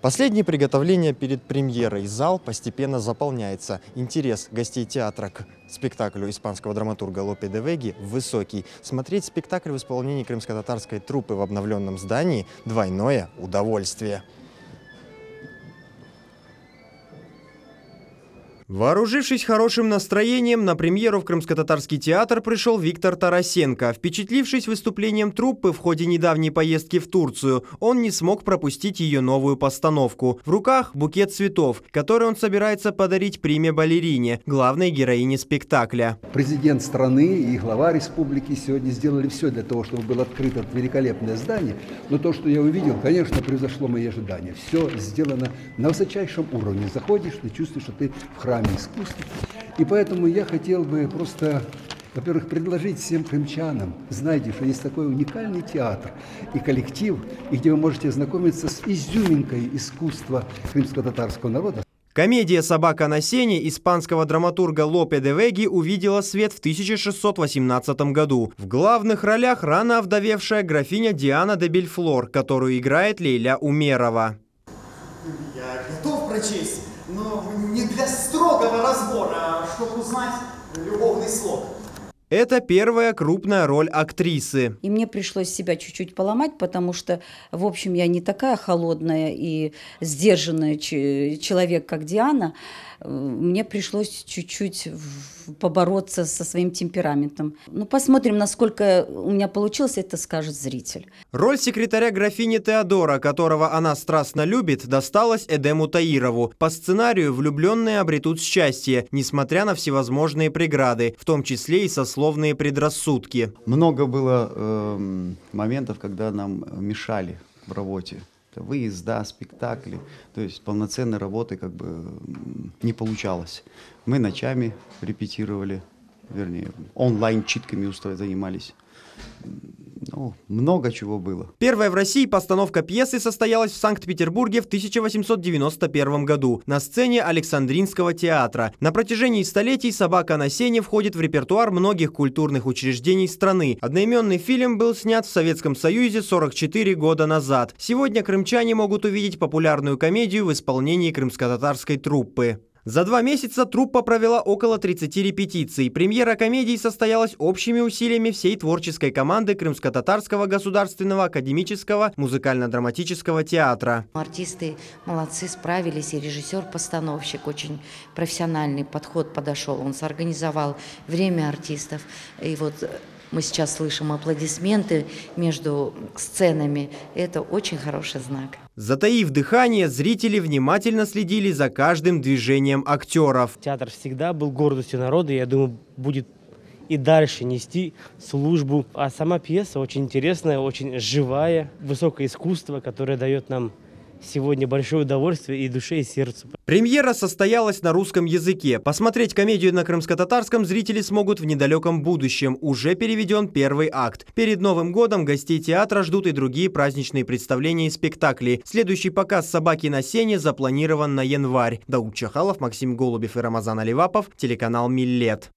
Последние приготовления перед премьерой. Зал постепенно заполняется. Интерес гостей театра к спектаклю испанского драматурга Лопе де Веги высокий. Смотреть спектакль в исполнении крымско-татарской труппы в обновленном здании – двойное удовольствие. Вооружившись хорошим настроением, на премьеру в Крымско-татарский театр пришел Виктор Тарасенко. Впечатлившись выступлением труппы в ходе недавней поездки в Турцию, он не смог пропустить ее новую постановку. В руках букет цветов, который он собирается подарить приме-балерине, главной героине спектакля. Президент страны и глава республики сегодня сделали все для того, чтобы было открыто это великолепное здание. Но то, что я увидел, конечно, превзошло мои ожидания. Все сделано на высочайшем уровне. Заходишь, ты чувствуешь, что ты в храме искусства. И поэтому я хотел бы просто, во-первых, предложить всем крымчанам, знаете, что есть такой уникальный театр и коллектив, и где вы можете ознакомиться с изюминкой искусства крымско-татарского народа. Комедия «Собака на сене» испанского драматурга Лопе де Веги увидела свет в 1618 году. В главных ролях рано овдовевшая графиня Диана де Бельфлор, которую играет Лейля Умерова. Я готов прочесть, но не для строгого разбора, а чтобы узнать любовный слог. Это первая крупная роль актрисы. И мне пришлось себя чуть-чуть поломать, потому что, в общем, я не такая холодная и сдержанная человек, как Диана. Мне пришлось чуть-чуть побороться со своим темпераментом. Ну, посмотрим, насколько у меня получилось, это скажет зритель. Роль секретаря графини Теодора, которого она страстно любит, досталась Эдему Таирову. По сценарию влюбленные обретут счастье, несмотря на всевозможные преграды, в том числе и сословные предрассудки. Много было моментов, когда нам мешали в работе. Выезда, спектакли, то есть полноценной работы как бы не получалось. Мы ночами репетировали, вернее, онлайн-читками занимались. Ну, много чего было. Первая в России постановка пьесы состоялась в Санкт-Петербурге в 1891 году на сцене Александринского театра. На протяжении столетий «Собака на сене» входит в репертуар многих культурных учреждений страны. Одноименный фильм был снят в Советском Союзе 44 года назад. Сегодня крымчане могут увидеть популярную комедию в исполнении крымско-татарской труппы. За 2 месяца труппа провела около 30 репетиций. Премьера комедии состоялась общими усилиями всей творческой команды Крымско-татарского государственного академического музыкально-драматического театра. Артисты молодцы, справились, и режиссер-постановщик очень профессиональный подход подошел. Он сорганизовал время артистов. И вот мы сейчас слышим аплодисменты между сценами. Это очень хороший знак. Затаив дыхание, зрители внимательно следили за каждым движением актеров. Театр всегда был гордостью народа, и я думаю, будет и дальше нести службу. А сама пьеса очень интересная, очень живая, высокое искусство, которое дает нам сегодня большое удовольствие и душе, и сердцу. Премьера состоялась на русском языке. Посмотреть комедию на крымско-татарском зрители смогут в недалеком будущем. Уже переведен первый акт. Перед Новым годом гостей театра ждут и другие праздничные представления и спектакли. Следующий показ «Собаки на сене» запланирован на январь. Дауд Чахалов, Максим Голубев и Рамазан Аливапов, телеканал «Миллет».